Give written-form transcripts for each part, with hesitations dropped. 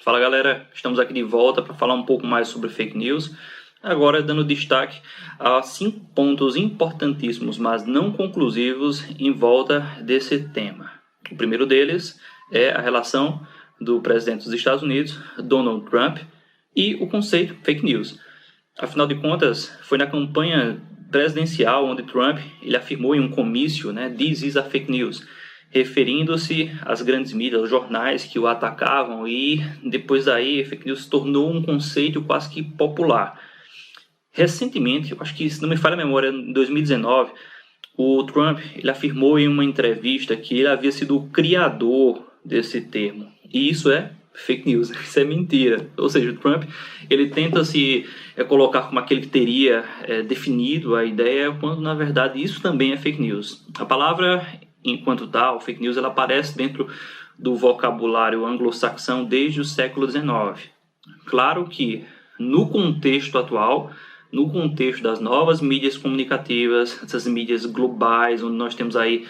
Fala galera, estamos aqui de volta para falar um pouco mais sobre fake news, agora dando destaque a 5 pontos importantíssimos, mas não conclusivos em volta desse tema. O primeiro deles é a relação do presidente dos Estados Unidos, Donald Trump, e o conceito fake news. Afinal de contas, foi na campanha presidencial onde Trump ele afirmou em um comício, "This is a fake news", referindo-se às grandes mídias, aos jornais que o atacavam, e depois daí fake news se tornou um conceito quase que popular. Recentemente, eu acho que, se não me falha a memória, em 2019, o Trump ele afirmou em uma entrevista que ele havia sido o criador desse termo, e isso é fake news, isso é mentira. Ou seja, o Trump ele tenta se colocar como aquele que teria definido a ideia, quando na verdade isso também é fake news. A palavra, enquanto tal, fake news, ela aparece dentro do vocabulário anglo-saxão desde o século XIX. Claro que no contexto atual, no contexto das novas mídias comunicativas, essas mídias globais, onde nós temos aí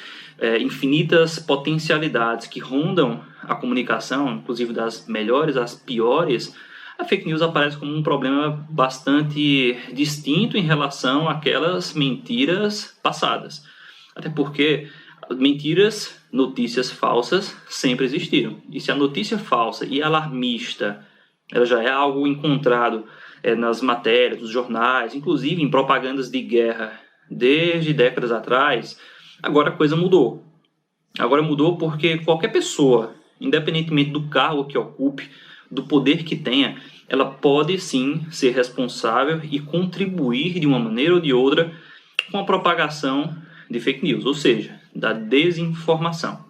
infinitas potencialidades que rondam a comunicação, inclusive das melhores às piores, a fake news aparece como um problema bastante distinto em relação àquelas mentiras passadas. Até porque mentiras, notícias falsas sempre existiram. E se a notícia falsa e alarmista ela já é algo encontrado nas matérias, nos jornais, inclusive em propagandas de guerra desde décadas atrás, agora a coisa mudou. Agora mudou porque qualquer pessoa, independentemente do cargo que ocupe, do poder que tenha, ela pode sim ser responsável e contribuir de uma maneira ou de outra com a propagação de fake news, ou seja, da desinformação.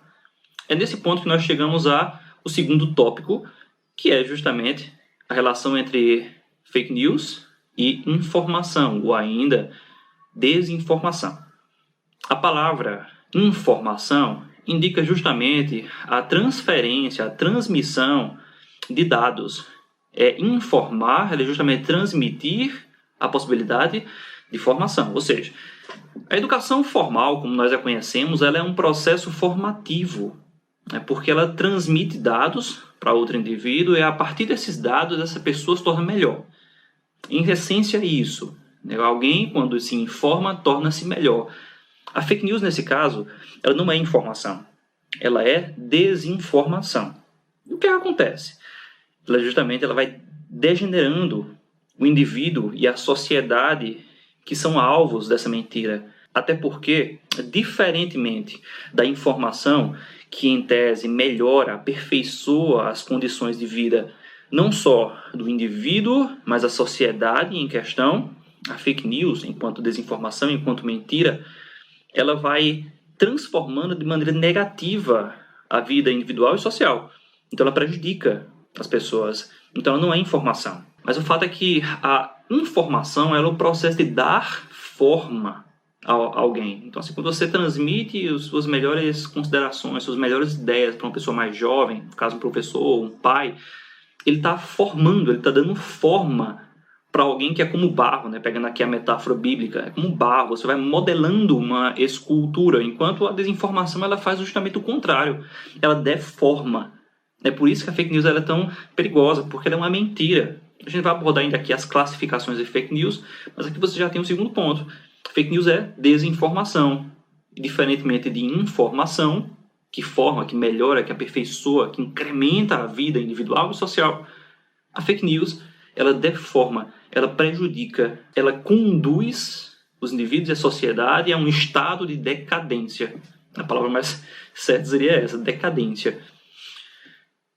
É nesse ponto que nós chegamos ao segundo tópico, que é justamente a relação entre fake news e informação, ou ainda desinformação. A palavra informação indica justamente a transferência, a transmissão de dados. Informar é justamente transmitir a possibilidade de formação, ou seja, a educação formal, como nós a conhecemos, ela é um processo formativo, porque ela transmite dados para outro indivíduo e a partir desses dados essa pessoa se torna melhor. Em essência é isso. Alguém, quando se informa, torna-se melhor. A fake news, nesse caso, ela não é informação, ela é desinformação. E o que acontece? Ela vai degenerando o indivíduo e a sociedade que são alvos dessa mentira. Até porque, diferentemente da informação, que em tese melhora, aperfeiçoa as condições de vida não só do indivíduo, mas a sociedade em questão, a fake news, enquanto desinformação, enquanto mentira, ela vai transformando de maneira negativa a vida individual e social. Então ela prejudica as pessoas. Então ela não é informação. Mas o fato é que a informação é o processo de dar forma a alguém. Então, assim, quando você transmite as suas melhores considerações, suas melhores ideias para uma pessoa mais jovem, no caso um professor, um pai, ele está formando, ele está dando forma para alguém que é como barro, pegando aqui a metáfora bíblica, é como barro, você vai modelando uma escultura, enquanto a desinformação ela faz justamente o contrário, ela deforma. É por isso que a fake news ela é tão perigosa, porque ela é uma mentira. A gente vai abordar ainda aqui as classificações de fake news, mas aqui você já tem o segundo ponto. Fake news é desinformação. Diferentemente de informação, que forma, que melhora, que aperfeiçoa, que incrementa a vida individual e social, a fake news ela deforma, ela prejudica, ela conduz os indivíduos e a sociedade a um estado de decadência. A palavra mais certa seria essa, decadência.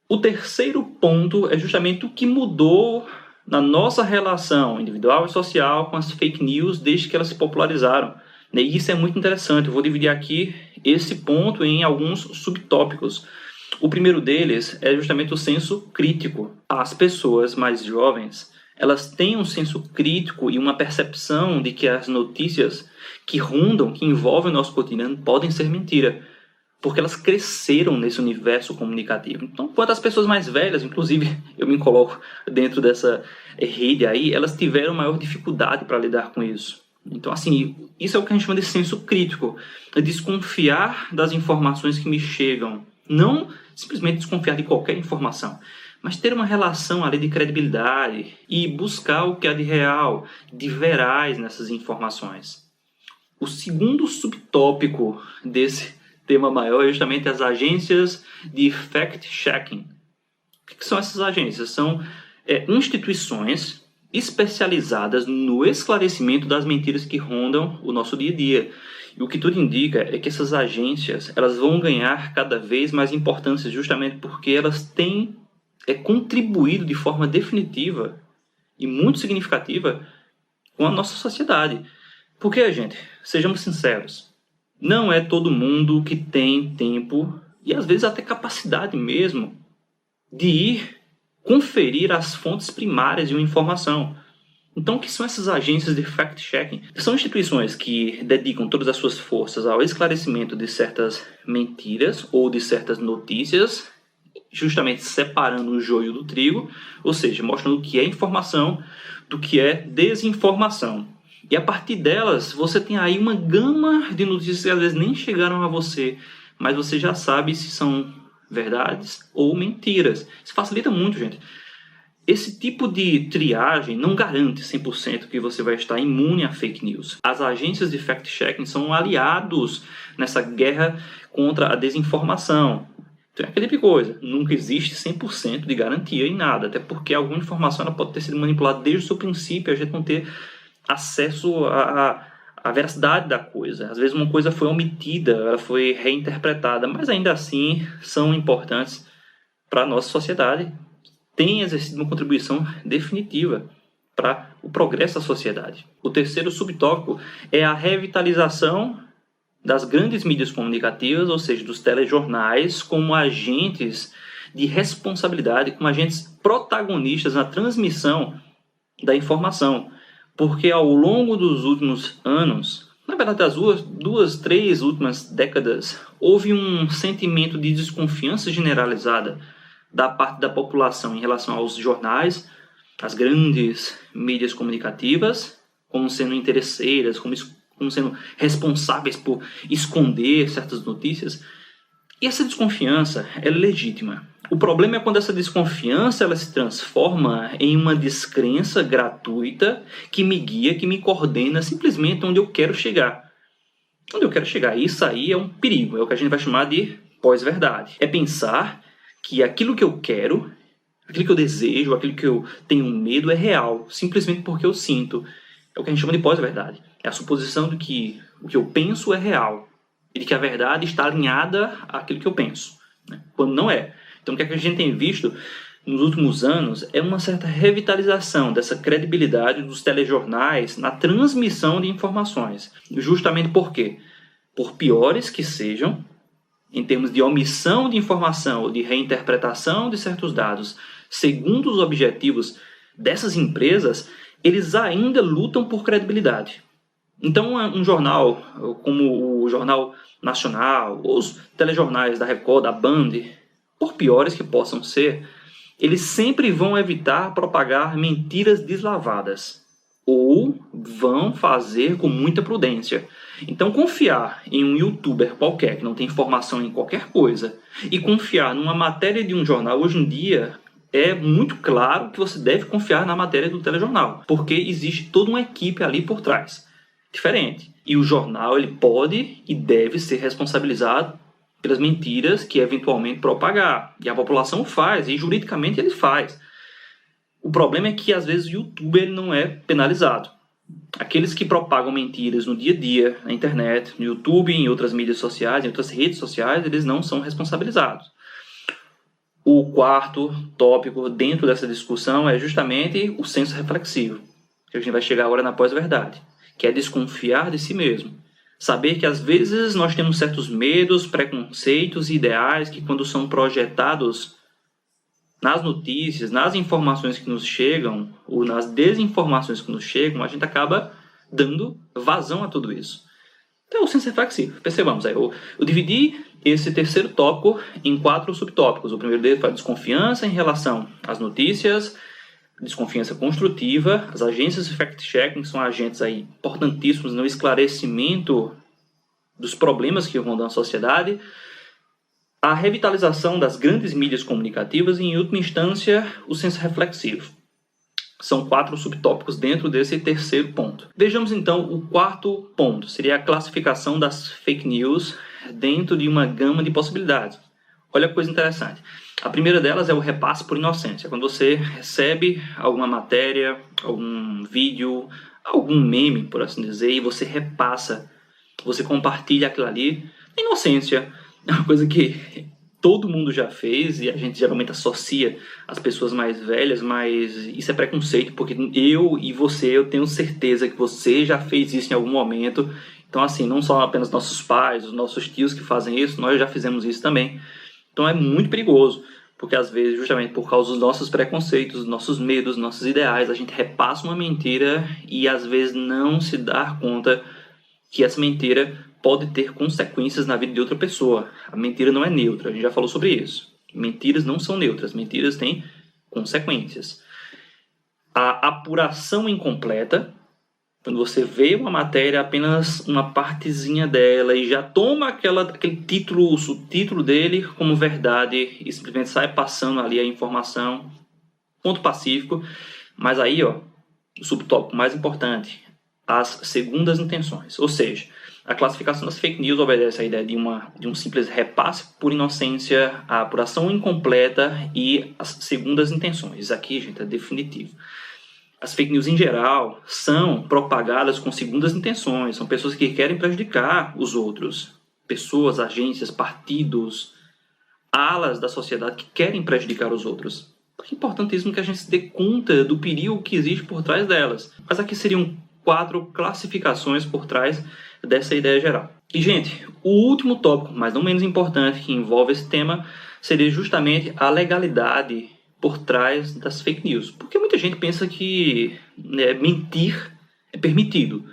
O terceiro ponto é justamente o que mudou na nossa relação individual e social com as fake news desde que elas se popularizaram. E isso é muito interessante. Eu vou dividir aqui esse ponto em alguns subtópicos. O primeiro deles é justamente o senso crítico. As pessoas mais jovens, elas têm um senso crítico e uma percepção de que as notícias que rondam, que envolvem o nosso cotidiano, podem ser mentira, porque elas cresceram nesse universo comunicativo. Então, quanto às pessoas mais velhas, inclusive eu me coloco dentro dessa rede aí, elas tiveram maior dificuldade para lidar com isso. Então, assim, isso é o que a gente chama de senso crítico, é desconfiar das informações que me chegam. Não simplesmente desconfiar de qualquer informação, mas ter uma relação ali de credibilidade e buscar o que há de real, de veraz nessas informações. O segundo subtópico desse tema maior é justamente as agências de fact-checking. O que são essas agências? São instituições especializadas no esclarecimento das mentiras que rondam o nosso dia a dia. E o que tudo indica é que essas agências elas vão ganhar cada vez mais importância justamente porque elas têm contribuído de forma definitiva e muito significativa com a nossa sociedade. Porque, gente, sejamos sinceros, não é todo mundo que tem tempo e às vezes até capacidade mesmo de ir conferir as fontes primárias de uma informação. Então, o que são essas agências de fact-checking? São instituições que dedicam todas as suas forças ao esclarecimento de certas mentiras ou de certas notícias, justamente separando o joio do trigo, ou seja, mostrando o que é informação do que é desinformação. E a partir delas, você tem aí uma gama de notícias que às vezes nem chegaram a você, mas você já sabe se são verdades ou mentiras. Isso facilita muito, gente. Esse tipo de triagem não garante 100% que você vai estar imune a fake news. As agências de fact-checking são aliados nessa guerra contra a desinformação. Então é aquele tipo de coisa, nunca existe 100% de garantia em nada, até porque alguma informação ela pode ter sido manipulada desde o seu princípio, a gente não ter acesso à veracidade da coisa. Às vezes uma coisa foi omitida, ela foi reinterpretada, mas ainda assim são importantes para a nossa sociedade. Tem exercido uma contribuição definitiva para o progresso da sociedade. O terceiro subtópico é a revitalização das grandes mídias comunicativas, ou seja, dos telejornais, como agentes de responsabilidade, como agentes protagonistas na transmissão da informação. Porque ao longo dos últimos anos, na verdade das duas, três últimas décadas, houve um sentimento de desconfiança generalizada da parte da população em relação aos jornais, as grandes mídias comunicativas, como sendo interesseiras, como sendo responsáveis por esconder certas notícias. E essa desconfiança é legítima. O problema é quando essa desconfiança ela se transforma em uma descrença gratuita que me guia, que me coordena simplesmente onde eu quero chegar. Onde eu quero chegar. Isso aí é um perigo, é o que a gente vai chamar de pós-verdade. É pensar que aquilo que eu quero, aquilo que eu desejo, aquilo que eu tenho medo é real, simplesmente porque eu sinto. É o que a gente chama de pós-verdade. É a suposição de que o que eu penso é real e de que a verdade está alinhada àquilo que eu penso, né? Quando não é. Então o que a gente tem visto nos últimos anos é uma certa revitalização dessa credibilidade dos telejornais na transmissão de informações. Justamente por quê? Por piores que sejam, em termos de omissão de informação ou de reinterpretação de certos dados, segundo os objetivos dessas empresas, eles ainda lutam por credibilidade. Então, um jornal como o Jornal Nacional, ou os telejornais da Record, da Band, por piores que possam ser, eles sempre vão evitar propagar mentiras deslavadas ou vão fazer com muita prudência. Então, confiar em um youtuber qualquer que não tem informação em qualquer coisa e confiar numa matéria de um jornal hoje em dia é muito claro que você deve confiar na matéria do telejornal, porque existe toda uma equipe ali por trás, diferente. E o jornal ele pode e deve ser responsabilizado pelas mentiras que eventualmente propagar. E a população faz, e juridicamente ele faz. O problema é que às vezes o YouTube ele não é penalizado. Aqueles que propagam mentiras no dia a dia, na internet, no YouTube, em outras mídias sociais, em outras redes sociais, eles não são responsabilizados. O quarto tópico dentro dessa discussão é justamente o senso reflexivo, que a gente vai chegar agora na pós-verdade, que é desconfiar de si mesmo. Saber que às vezes nós temos certos medos, preconceitos e ideais que quando são projetados nas notícias, nas informações que nos chegam, ou nas desinformações que nos chegam, a gente acaba dando vazão a tudo isso. Então, o senso reflexivo. Percebamos, eu dividi esse terceiro tópico em 4 subtópicos. O primeiro deles foi a desconfiança em relação às notícias, desconfiança construtiva. As agências de fact-checking são agentes aí importantíssimos no esclarecimento dos problemas que rondam a sociedade. A revitalização das grandes mídias comunicativas e, em última instância, o senso reflexivo. São 4 subtópicos dentro desse terceiro ponto. Vejamos então o quarto ponto, seria a classificação das fake news dentro de uma gama de possibilidades. Olha que coisa interessante. A primeira delas é o repasse por inocência. Quando você recebe alguma matéria, algum vídeo, algum meme, por assim dizer, e você repassa, você compartilha aquilo ali, inocência. É uma coisa que todo mundo já fez e a gente geralmente associa as pessoas mais velhas, mas isso é preconceito, porque eu e você, eu tenho certeza que você já fez isso em algum momento. Então, assim, não só apenas nossos pais, os nossos tios que fazem isso, nós já fizemos isso também. Então é muito perigoso, porque às vezes, justamente por causa dos nossos preconceitos, dos nossos medos, dos nossos ideais, a gente repassa uma mentira e às vezes não se dá conta que essa mentira pode ter consequências na vida de outra pessoa. A mentira não é neutra, a gente já falou sobre isso. Mentiras não são neutras, mentiras têm consequências. A apuração incompleta, quando você vê uma matéria, apenas uma partezinha dela e já toma aquele título, o subtítulo dele como verdade e simplesmente sai passando ali a informação, ponto pacífico. Mas aí, ó, o subtópico mais importante, as segundas intenções. Ou seja, a classificação das fake news obedece à ideia de um simples repasse por inocência, a apuração incompleta e as segundas intenções. Isso aqui, gente, é definitivo. As fake news, em geral, são propagadas com segundas intenções. São pessoas que querem prejudicar os outros. Pessoas, agências, partidos, alas da sociedade que querem prejudicar os outros. É importantíssimo que a gente se dê conta do perigo que existe por trás delas. Mas aqui seriam 4 classificações por trás dessa ideia geral. E, gente, o último tópico, mas não menos importante, que envolve esse tema, seria justamente a legalidade por trás das fake news. Porque muita gente pensa que mentir é permitido.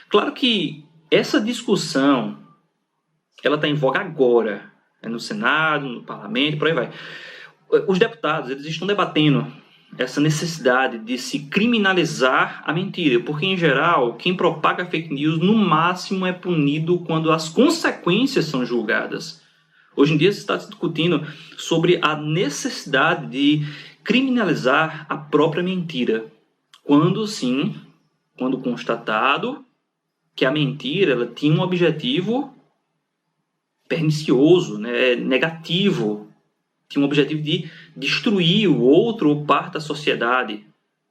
Claro que essa discussão ela está em voga agora, no Senado, no Parlamento, por aí vai. Os deputados eles estão debatendo essa necessidade de se criminalizar a mentira, porque, em geral, quem propaga fake news, no máximo, é punido quando as consequências são julgadas. Hoje em dia se está discutindo sobre a necessidade de criminalizar a própria mentira, quando constatado que a mentira ela tinha um objetivo pernicioso, negativo, tinha um objetivo de destruir o outro ou parte da sociedade.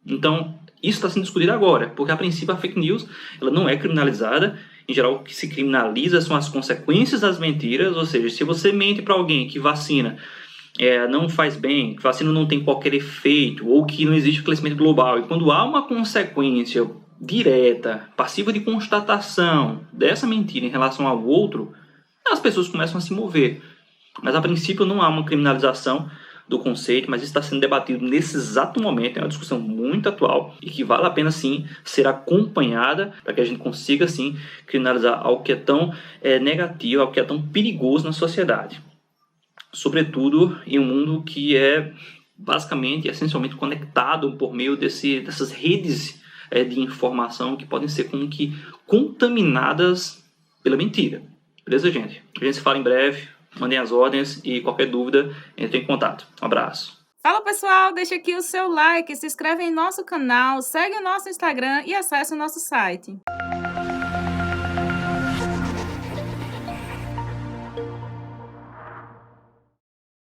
Então, isso está sendo discutido agora, porque a princípio a fake news ela não é criminalizada. Em geral, o que se criminaliza são as consequências das mentiras, ou seja, se você mente para alguém que vacina não faz bem, que vacina não tem qualquer efeito, ou que não existe crescimento global, e quando há uma consequência direta, passiva de constatação dessa mentira em relação ao outro, as pessoas começam a se mover. Mas a princípio não há uma criminalização do conceito, mas isso está sendo debatido nesse exato momento, é uma discussão muito atual e que vale a pena sim ser acompanhada para que a gente consiga sim criminalizar algo que é tão negativo, algo que é tão perigoso na sociedade. Sobretudo em um mundo que é basicamente, essencialmente conectado por meio dessas redes de informação que podem ser como que contaminadas pela mentira. Beleza, gente? A gente se fala em breve. Mandem as ordens e qualquer dúvida, entre em contato. Um abraço. Fala, pessoal, deixa aqui o seu like, se inscreve em nosso canal, segue o nosso Instagram e acesse o nosso site.